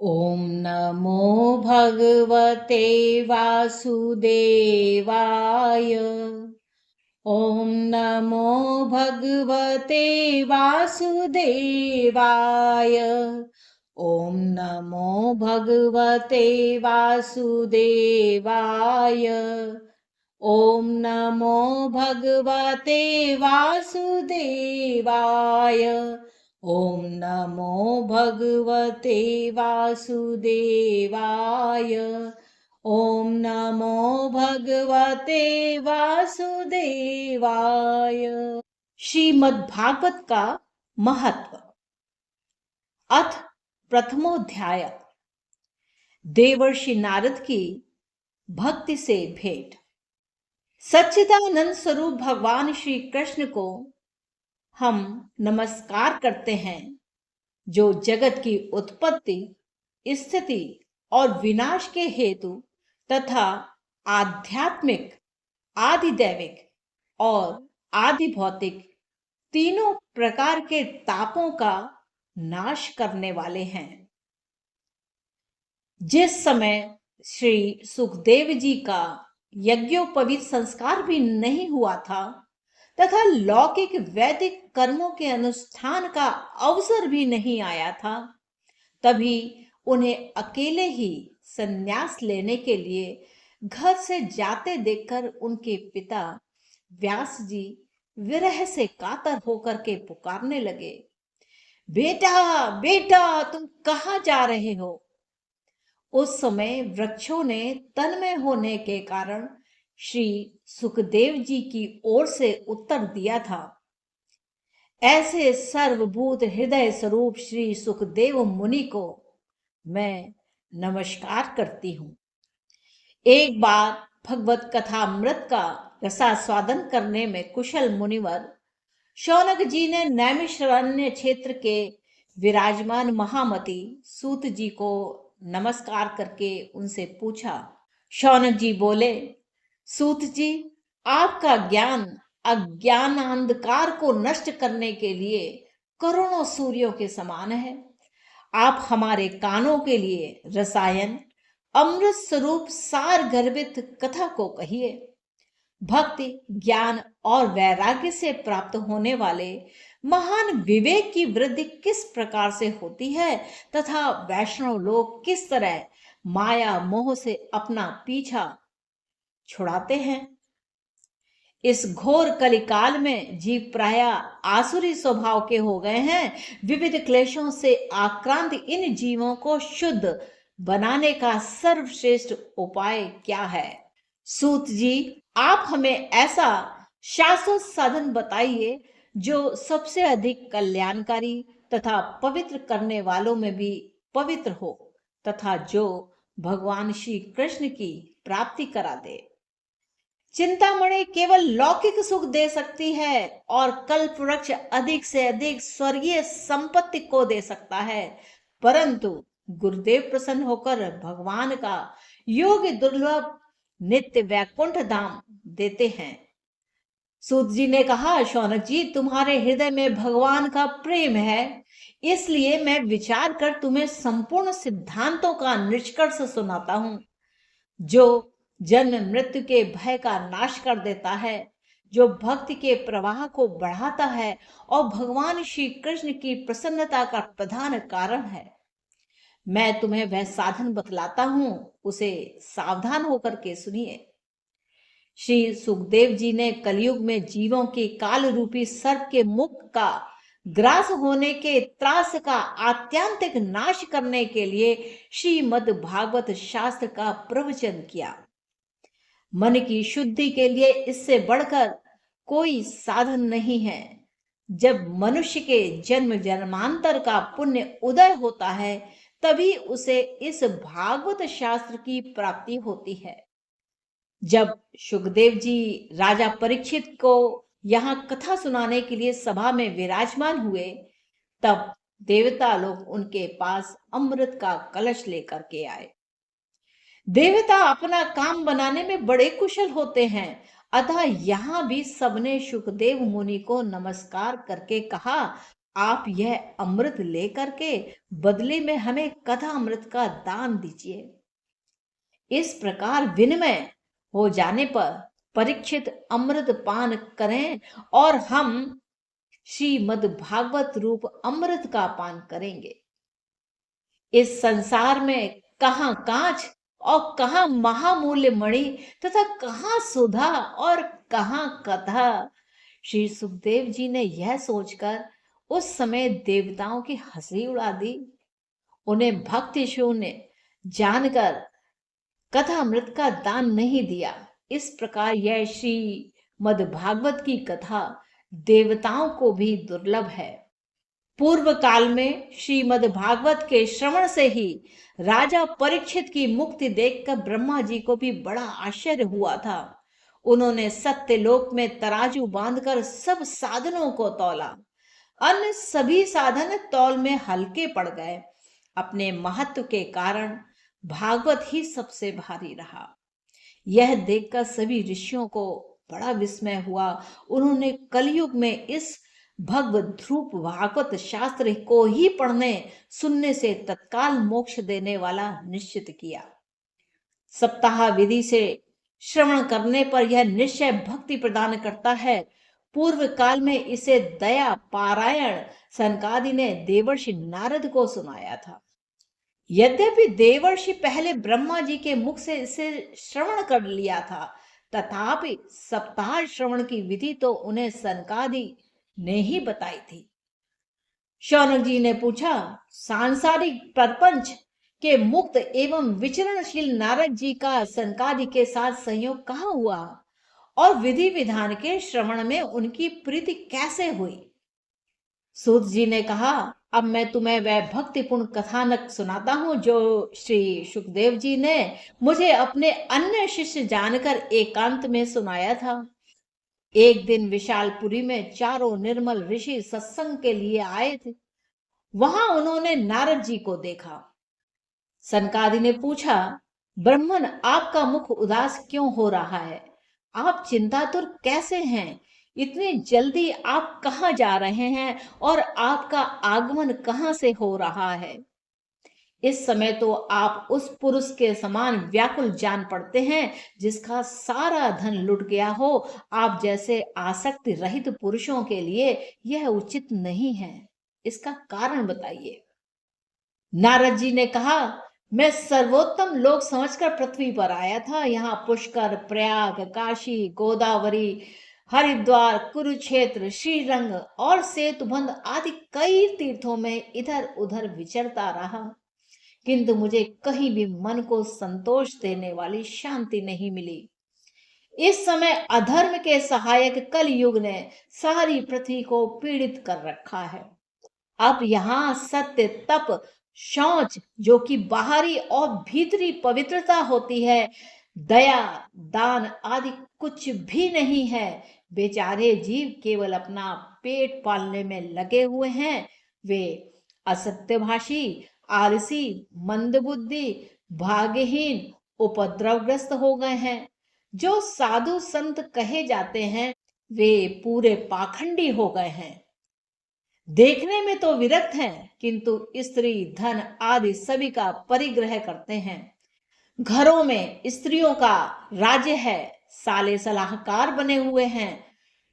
ॐ नमो भगवते वासुदेवाय। ॐ नमो भगवते वासुदेवाय। ॐ नमो भगवते वासुदेवाय। ॐ नमो भगवते वासुदेवाय। ॐ नमो भगवते वासुदेवाय। ॐ नमो भगवते वासुदेवाय। श्रीमद्भागवत का महत्व। अथ प्रथमोध्याय। देवर्षि नारद की भक्ति से भेंट। सच्चिदानंद स्वरूप भगवान श्री कृष्ण को हम नमस्कार करते हैं, जो जगत की उत्पत्ति, स्थिति और विनाश के हेतु तथा आध्यात्मिक, आदिदैविक और आदि भौतिक तीनों प्रकार के तापों का नाश करने वाले हैं। जिस समय श्री सुखदेव जी का यज्ञोपवीत संस्कार भी नहीं हुआ था तथा लौकिक वैदिक कर्मों के अनुष्ठान का अवसर भी नहीं आया था, तभी उन्हें अकेले ही संन्यास लेने के लिए घर से जाते देखकर उनके पिता व्यास जी विरह से कातर होकर के पुकारने लगे, बेटा बेटा, तुम कहाँ जा रहे हो? उस समय वृक्षों ने तन्मय होने के कारण श्री सुखदेव जी की ओर से उत्तर दिया था। ऐसे सर्वभूत हृदय स्वरूप श्री सुखदेव मुनि को मैं नमस्कार करती हूँ। एक बार भगवत कथामृत का रसास्वादन करने में कुशल मुनिवर शौनक जी ने नैमिषारण्य क्षेत्र के विराजमान महामती सूत जी को नमस्कार करके उनसे पूछा। शौनक जी बोले, सूत जी, आपका ज्ञान अज्ञान अंधकार को नष्ट करने के लिए करोड़ों सूर्यों के समान है। आप हमारे कानों के लिए रसायन अमृत स्वरूप सार गर्भित कथा को कहिए। भक्ति, ज्ञान और वैराग्य से प्राप्त होने वाले महान विवेक की वृद्धि किस प्रकार से होती है तथा वैष्णव लोग किस तरह माया मोह से अपना पीछा छुड़ाते हैं। इस घोर कलिकाल में जीव प्राय आसुरी स्वभाव के हो गए हैं। विविध क्लेशों से आक्रांत इन जीवों को शुद्ध बनाने का सर्वश्रेष्ठ उपाय क्या है? सूत जी, आप हमें ऐसा शाश्वत साधन बताइए जो सबसे अधिक कल्याणकारी तथा पवित्र करने वालों में भी पवित्र हो तथा जो भगवान श्री कृष्ण की प्राप्ति करा दे। चिंतामणि केवल लौकिक सुख दे सकती है और कल्प वृक्ष अधिक से अधिक स्वर्गीय संपत्ति को दे सकता है, परंतु गुरुदेव प्रसन्न होकर भगवान का योग दुर्लभ नित्य वैकुंठ धाम देते हैं। सूत जी ने कहा, शौनक जी, तुम्हारे हृदय में भगवान का प्रेम है, इसलिए मैं विचार कर तुम्हें संपूर्ण सिद्धांतों का निष्कर्ष सुनाता हूं, जो जन्म मृत्यु के भय का नाश कर देता है, जो भक्ति के प्रवाह को बढ़ाता है और भगवान श्री कृष्ण की प्रसन्नता का प्रधान कारण है। मैं तुम्हें वह साधन बतलाता हूं, उसे सावधान होकर के सुनिए। श्री सुखदेव जी ने कलयुग में जीवों के काल रूपी सर्प के मुख का ग्रास होने के त्रास का आत्यंतिक नाश करने के लिए श्रीमद् भागवत शास्त्र का प्रवचन किया। मन की शुद्धि के लिए इससे बढ़कर कोई साधन नहीं है। जब मनुष्य के जन्म जन्मांतर का पुण्य उदय होता है, तभी उसे इस भागवत शास्त्र की प्राप्ति होती है। जब सुखदेव जी राजा परीक्षित को यहाँ कथा सुनाने के लिए सभा में विराजमान हुए, तब देवता लोग उनके पास अमृत का कलश लेकर के आए। देवता अपना काम बनाने में बड़े कुशल होते हैं, अतः यहाँ भी सबने सुखदेव मुनि को नमस्कार करके कहा, आप यह अमृत लेकर के बदले में हमें कथा अमृत का दान दीजिए। इस प्रकार विनिमय हो जाने पर परीक्षित अमृत पान करें और हम श्रीमद् भागवत रूप अमृत का पान करेंगे। इस संसार में कहां कांच और कहां महामूल्य मणि तथा कहां सुधा और कहां कथा। श्री सुखदेव जी ने यह सोचकर उस समय देवताओं की हंसी उड़ा दी। उन्हें भक्ति शून्य जानकर कथा अमृत का दान नहीं दिया। इस प्रकार यह श्रीमद् भागवत की कथा देवताओं को भी दुर्लभ है। पूर्व काल में श्रीमद् भागवत के श्रवण से ही राजा परीक्षित की मुक्ति देखकर ब्रह्मा जी को भी बड़ा आश्चर्य हुआ था। उन्होंने सत्यलोक में तराजू बांधकर सब साधनों को तौला। अन्य सभी साधन तौल में हल्के पड़ गए। अपने महत्व के कारण भागवत ही सबसे भारी रहा। यह देखकर सभी ऋषियों को बड़ा विस्मय हुआ। उन्होंने कलयुग में इस भगवत ध्रुव भागवत शास्त्र को ही पढ़ने सुनने से तत्काल मोक्ष देने वाला निश्चित किया। सप्ताह विधि से श्रवण करने पर यह निश्चय भक्ति प्रदान करता है। पूर्व काल में इसे दया पारायण सनकादि ने देवर्षि नारद को सुनाया था। यद्यपि देवर्षि पहले ब्रह्मा जी के मुख से इसे श्रवण कर लिया था, तथापि सप्ताह श्रवण की विधि तो उन्हें सनकादि ने ही बताई थी। शौनक जी ने पूछा, सांसारिक प्रपंच के मुक्त एवं विचरणशील नारद जी का सनकादि के साथ संयोग कहाँ हुआ और विधि विधान के श्रवण में उनकी प्रीति कैसे हुई? सूत जी ने कहा, अब मैं तुम्हें वह भक्तिपूर्ण कथानक सुनाता हूं जो श्री सुखदेव जी ने मुझे अपने अन्य शिष्य जानकर एकांत में सुनाया था। एक दिन विशालपुरी में चारों निर्मल ऋषि सत्संग के लिए आए थे। वहां उन्होंने नारद जी को देखा। सनकादि ने पूछा, ब्राह्मण, आपका मुख उदास क्यों हो रहा है? आप चिंतातुर कैसे हैं? इतनी जल्दी आप कहाँ जा रहे हैं और आपका आगमन कहाँ से हो रहा है? इस समय तो आप उस पुरुष के समान व्याकुल जान पड़ते हैं जिसका सारा धन लुट गया हो। आप जैसे आसक्ति रहित पुरुषों के लिए यह उचित नहीं है। इसका कारण बताइए। नारद जी ने कहा, मैं सर्वोत्तम लोक समझकर पृथ्वी पर आया था। यहाँ पुष्कर, प्रयाग, काशी, गोदावरी, हरिद्वार, कुरुक्षेत्र, श्रीरंग और सेतुबंध आदि कई तीर्थों में इधर उधर विचरता रहा, किंतु मुझे कहीं भी मन को संतोष देने वाली शांति नहीं मिली। इस समय अधर्म के सहायक कलयुग ने सारी पृथ्वी को पीड़ित कर रखा है। अब यहाँ सत्य, तप, शौच जो कि बाहरी और भीतरी पवित्रता होती है, दया, दान आदि कुछ भी नहीं है। बेचारे जीव केवल अपना पेट पालने में लगे हुए हैं। वे असत्यभाषी, आलसी, मंदबुद्धि, भाग्यहीन, उपद्रवग्रस्त हो गए हैं। जो साधु संत कहे जाते हैं वे पूरे पाखंडी हो गए हैं। देखने में तो विरक्त हैं, किंतु स्त्री, धन आदि सभी का परिग्रह करते हैं। घरों में स्त्रियों का राज्य है। साले सलाहकार बने हुए हैं।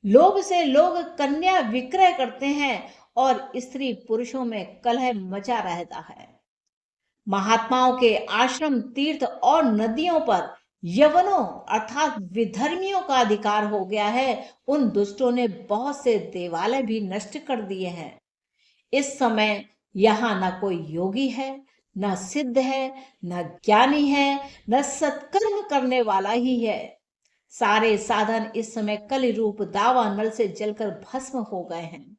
लोभ से लोग कन्या विक्रय करते हैं और स्त्री पुरुषों में कलह मचा रहता है। महात्माओं के आश्रम, तीर्थ और नदियों पर यवनों अर्थात विधर्मियों का अधिकार हो गया है। उन दुष्टों ने बहुत से देवालय भी नष्ट कर दिए हैं। इस समय यहाँ न कोई योगी है, न सिद्ध है, न ज्ञानी है, न सत्कर्म करने वाला ही है। सारे साधन इस समय कलि रूप दावा नल से जलकर भस्म हो गए हैं।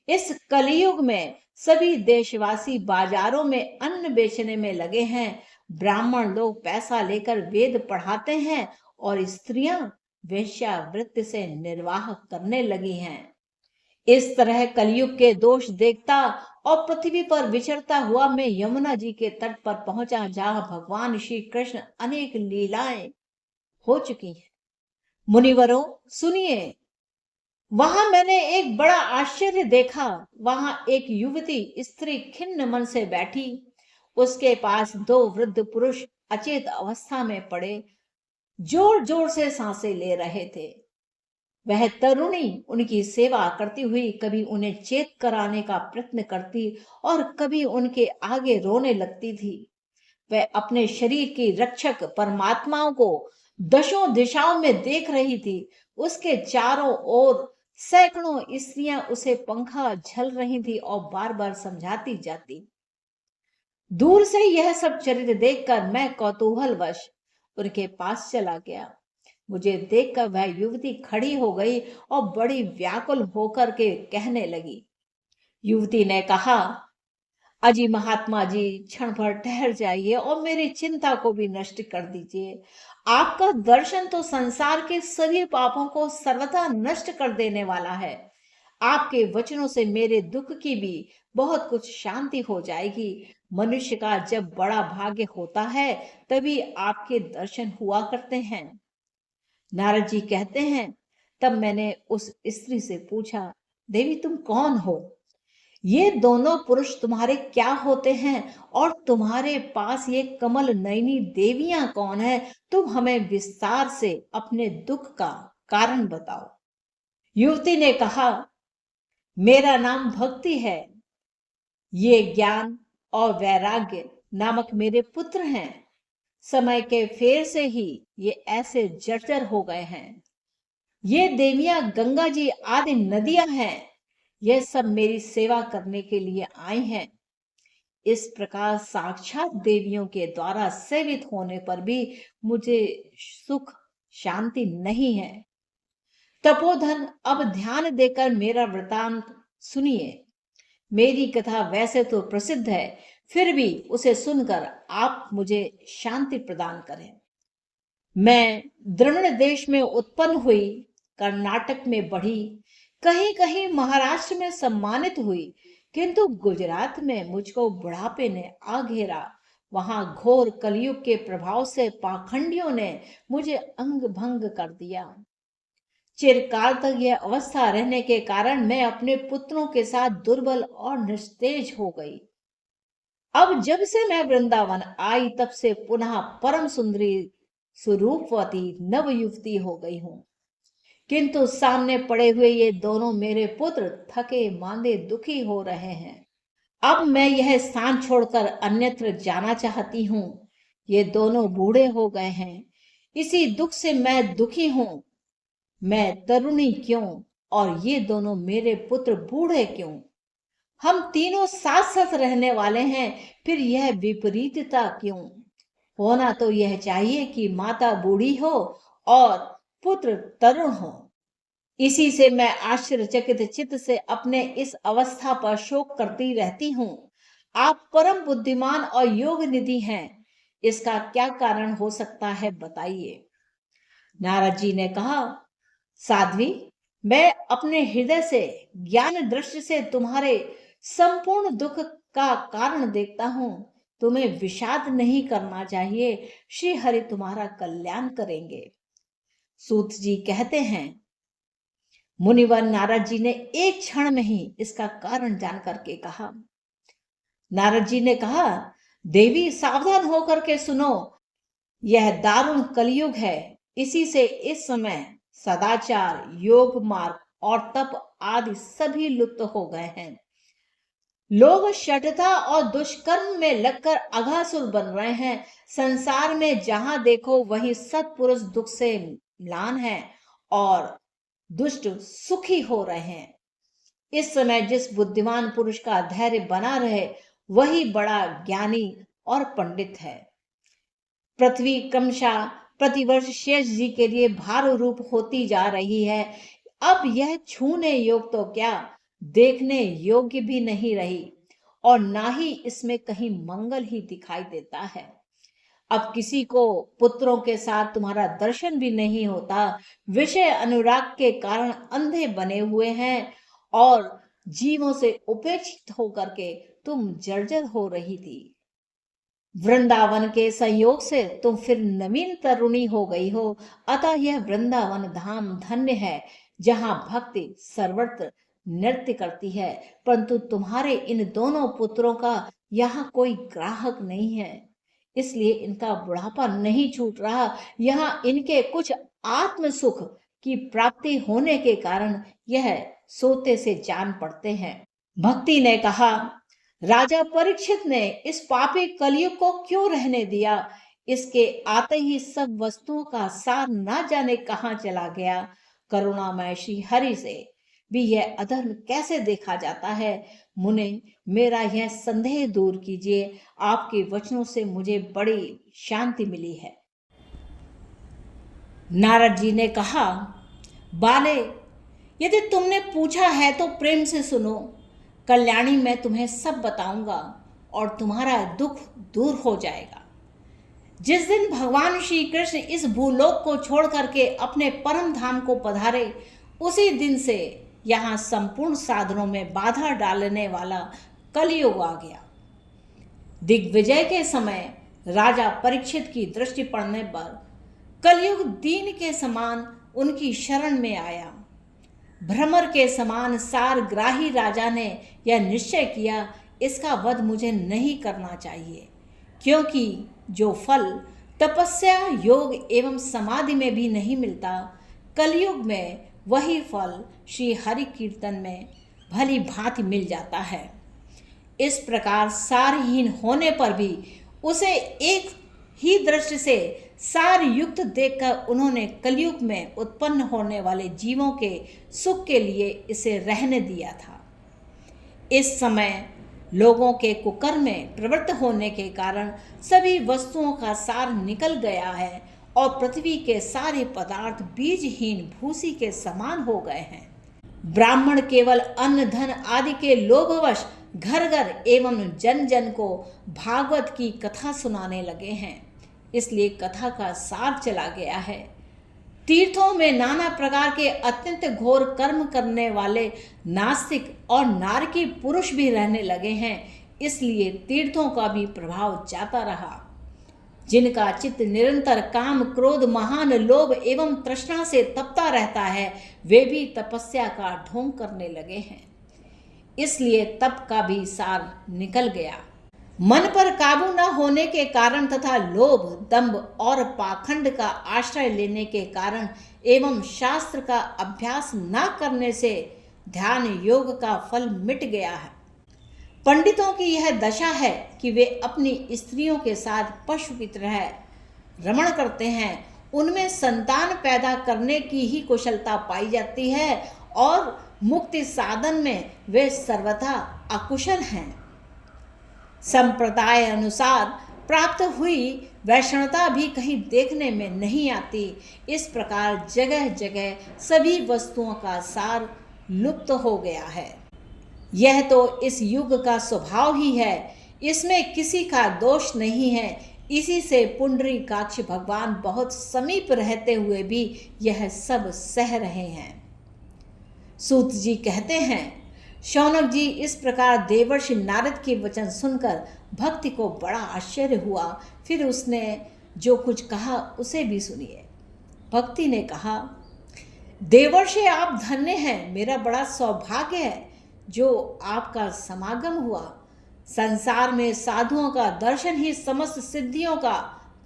इस कलयुग में सभी देशवासी बाजारों में अन्न बेचने में लगे हैं। ब्राह्मण लोग पैसा लेकर वेद पढ़ाते हैं और स्त्रियां वेश्यावृत्ति से निर्वाह करने लगी हैं। इस तरह कलयुग के दोष देखता और पृथ्वी पर विचरता हुआ मैं यमुना जी के तट पर पहुंचा, जहां भगवान श्री कृष्ण अनेक लीलाएं हो चुकी हैं। मुनिवरों, सुनिए, वहां मैंने एक बड़ा आश्चर्य देखा। वहां एक युवती स्त्री खिन्न मन से बैठी, उसके पास दो वृद्ध पुरुष अचेत अवस्था में पड़े जोर जोर से सांसें ले रहे थे। वह तरुणी उनकी सेवा करती हुई कभी उन्हें चेत कराने का प्रयत्न करती और कभी उनके आगे रोने लगती थी। वह अपने शरीर की रक्षक परमात्माओं को दशों दिशाओं में देख रही थी। उसके चारों ओर सैकड़ों स्त्रियां उसे पंखा झल रही थी और बार बार समझाती जाती। दूर से यह सब चरित्र देखकर मैं कौतूहलवश उनके पास चला गया। मुझे देखकर वह युवती खड़ी हो गई और बड़ी व्याकुल होकर के कहने लगी। युवती ने कहा, अजी महात्मा जी, क्षण भर ठहर जाइए और मेरी चिंता को भी नष्ट कर दीजिए। आपका दर्शन तो संसार के सभी पापों को सर्वथा नष्ट कर देने वाला है। आपके वचनों से मेरे दुख की भी बहुत कुछ शांति हो जाएगी। मनुष्य का जब बड़ा भाग्य होता है तभी आपके दर्शन हुआ करते हैं। नारद जी कहते हैं, तब मैंने उस स्त्री से पूछा, देवी तुम कौन हो? ये दोनों पुरुष तुम्हारे क्या होते हैं और तुम्हारे पास ये कमल नयनी देवियां कौन है? तुम हमें विस्तार से अपने दुख का कारण बताओ। युवती ने कहा, मेरा नाम भक्ति है। ये ज्ञान और वैराग्य नामक मेरे पुत्र हैं। समय के फेर से ही ये ऐसे जर्जर हो गए हैं। ये देवियां गंगा जी आदि नदियां हैं। यह सब मेरी सेवा करने के लिए आई हैं। इस प्रकार साक्षात देवियों के द्वारा सेवित होने पर भी मुझे सुख शांति नहीं है। तपोधन, अब ध्यान देकर मेरा वृतांत सुनिए। मेरी कथा वैसे तो प्रसिद्ध है, फिर भी उसे सुनकर आप मुझे शांति प्रदान करें। मैं द्रविड़ देश में उत्पन्न हुई, कर्नाटक में बढ़ी, कहीं कहीं महाराष्ट्र में सम्मानित हुई, किंतु गुजरात में मुझको बुढ़ापे ने आ घेरा। वहां घोर कलयुग के प्रभाव से पाखंडियों ने मुझे अंग भंग कर दिया। चिरकाल तक यह अवस्था रहने के कारण मैं अपने पुत्रों के साथ दुर्बल और निस्तेज हो गई। अब जब से मैं वृंदावन आई तब से पुनः परम सुंदरी स्वरूपवती नव युवती हो गई हूं। किंतु सामने पड़े हुए ये दोनों मेरे पुत्र थके मांदे दुखी हो रहे हैं। अब मैं यह स्थान छोड़कर अन्यत्र जाना चाहती हूँ। ये दोनों बूढ़े हो गए हैं, इसी दुख से मैं दुखी हूँ। मैं तरुणी क्यों और ये दोनों मेरे पुत्र बूढ़े क्यों? हम तीनों साथ साथ रहने वाले हैं, फिर यह विपरीतता क्यों? होना तो यह चाहिए कि माता बूढ़ी हो और पुत्र तरुण हो। इसी से मैं आश्चर्यचकित चित्त से अपने इस अवस्था पर शोक करती रहती हूँ। आप परम बुद्धिमान और योग निधि हैं, इसका क्या कारण हो सकता है बताइए। नारद जी ने कहा, साध्वी, मैं अपने हृदय से ज्ञान दृष्टि से तुम्हारे संपूर्ण दुख का कारण देखता हूं। तुम्हें विषाद नहीं करना चाहिए। श्री हरि तुम्हारा कल्याण करेंगे। सूत जी कहते हैं, मुनिवर नारद जी ने एक क्षण में ही इसका कारण जान करके कहा। नारद जी ने कहा, देवी सावधान होकर के सुनो, यह दारुण कलयुग है। इसी से इस समय सदाचार, योग मार्ग और तप आदि सभी लुप्त हो गए हैं। लोग शठता और दुष्कर्म में लगकर अघासुर बन रहे हैं। संसार में जहां देखो वहीं सत्पुरुष दुख से म्लान है और दुष्ट सुखी हो रहे हैं। इस समय जिस बुद्धिमान पुरुष का धैर्य बना रहे वही बड़ा ज्ञानी और पंडित है। पृथ्वी क्रमशः प्रतिवर्ष शेष जी के लिए भार रूप होती जा रही है। अब यह छूने योग तो क्या, देखने योग्य भी नहीं रही और ना ही इसमें कहीं मंगल ही दिखाई देता है। अब किसी को पुत्रों के साथ तुम्हारा दर्शन भी नहीं होता। विषय अनुराग के कारण अंधे बने हुए हैं और जीवों से उपेक्षित होकर के तुम जर्जर हो रही थी। वृंदावन के संयोग से तुम फिर नवीन तरुणी हो गई हो, अतः यह वृंदावन धाम धन्य है। जहां भक्ति सर्वत्र नृत्य करती है, परंतु तुम्हारे इन दोनों पुत्रों का यहाँ कोई ग्राहक नहीं है, इसलिए इनका बुढ़ापा नहीं छूट रहा। यहाँ इनके कुछ आत्म सुख की प्राप्ति होने के कारण यह सोते से जान पड़ते हैं। भक्ति ने कहा, राजा परीक्षित ने इस पापी कलयुग को क्यों रहने दिया? इसके आते ही सब वस्तुओं का सार ना जाने कहाँ चला गया। करुणामय श्री हरि से भी यह अधर्म कैसे देखा जाता है? मुने, मेरा यह संदेह दूर कीजिए। आपके वचनों से मुझे बड़ी शांति मिली है। नारद जी ने कहा, बाले, यदि तुमने पूछा है तो प्रेम से सुनो। कल्याणी, मैं तुम्हें सब बताऊंगा और तुम्हारा दुख दूर हो जाएगा। जिस दिन भगवान श्री कृष्ण इस भूलोक को छोड़ करके अपने परम धाम को पधारे, उसी दिन से यहाँ संपूर्ण साधनों में बाधा डालने वाला कलयुग आ गया। दिग्विजय के समय राजा परीक्षित की दृष्टि पड़ने पर कलयुग दीन के समान उनकी शरण में आया। भ्रमर के समान सारग्राही राजा ने यह निश्चय किया, इसका वध मुझे नहीं करना चाहिए, क्योंकि जो फल तपस्या, योग एवं समाधि में भी नहीं मिलता, कलयुग में वही फल श्री हरि कीर्तन में भली भांति मिल जाता है। इस प्रकार सारहीन होने पर भी उसे एक ही दृष्टि से सार युक्त देखकर उन्होंने कलयुग में उत्पन्न होने वाले जीवों के सुख के लिए इसे रहने दिया था। इस समय लोगों के कुकर्म में प्रवृत्त होने के कारण सभी वस्तुओं का सार निकल गया है और पृथ्वी के सारे पदार्थ बीजहीन भूसी के समान हो गए हैं। ब्राह्मण केवल अन्न धन आदि के लोभवश घर घर एवं जन जन को भागवत की कथा सुनाने लगे हैं, इसलिए कथा का सार चला गया है। तीर्थों में नाना प्रकार के अत्यंत घोर कर्म करने वाले नास्तिक और नारकी पुरुष भी रहने लगे हैं, इसलिए तीर्थों का भी प्रभाव जाता रहा। जिनका चित्त निरंतर काम, क्रोध, महान लोभ एवं तृष्णा से तपता रहता है, वे भी तपस्या का ढोंग करने लगे हैं, इसलिए तप का भी सार निकल गया। मन पर काबू न होने के कारण तथा लोभ, दंभ और पाखंड का आश्रय लेने के कारण एवं शास्त्र का अभ्यास न करने से ध्यान योग का फल मिट गया है। पंडितों की यह दशा है कि वे अपनी स्त्रियों के साथ पशु की तरह रमण करते हैं। उनमें संतान पैदा करने की ही कुशलता पाई जाती है और मुक्ति साधन में वे सर्वथा अकुशल हैं। संप्रदाय अनुसार प्राप्त हुई वैष्णवता भी कहीं देखने में नहीं आती। इस प्रकार जगह जगह सभी वस्तुओं का सार लुप्त हो गया है। यह तो इस युग का स्वभाव ही है, इसमें किसी का दोष नहीं है। इसी से पुंडरीकाक्ष भगवान बहुत समीप रहते हुए भी यह सब सह रहे हैं। सूत जी कहते हैं, शौनक जी, इस प्रकार देवर्षि नारद के वचन सुनकर भक्ति को बड़ा आश्चर्य हुआ। फिर उसने जो कुछ कहा उसे भी सुनिए। भक्ति ने कहा, देवर्षि आप धन्य हैं, मेरा बड़ा सौभाग्य है जो आपका समागम हुआ। संसार में साधुओं का दर्शन ही समस्त सिद्धियों का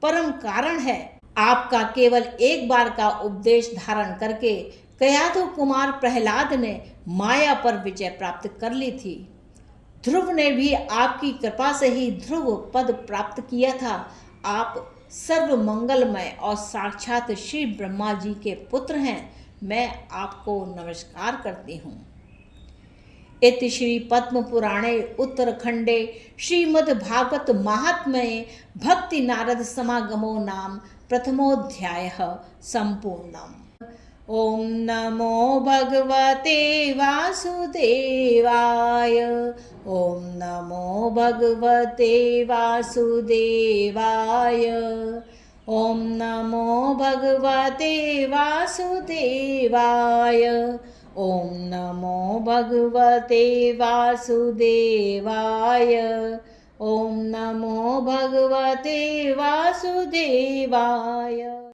परम कारण है। आपका केवल एक बार का उपदेश धारण करके कयाधु कुमार प्रहलाद ने माया पर विजय प्राप्त कर ली थी। ध्रुव ने भी आपकी कृपा से ही ध्रुव पद प्राप्त किया था। आप सर्व मंगलमय और साक्षात श्री ब्रह्मा जी के पुत्र हैं। मैं आपको नमस्कार करती हूँ। इति श्री पद्म पुराणे उत्तरखंडे श्रीमद् भागवत महात्म्ये भक्ति नारद समागमो नाम प्रथमोऽध्यायः सम्पूर्णम्। ओम नमो भगवते वासुदेवाय। ओम नमो भगवते वासुदेवाय। ओम नमो भगवते वासुदेवाय। ओम नमो भगवते वासुदेवाय। ओम नमो भगवते वासुदेवाय।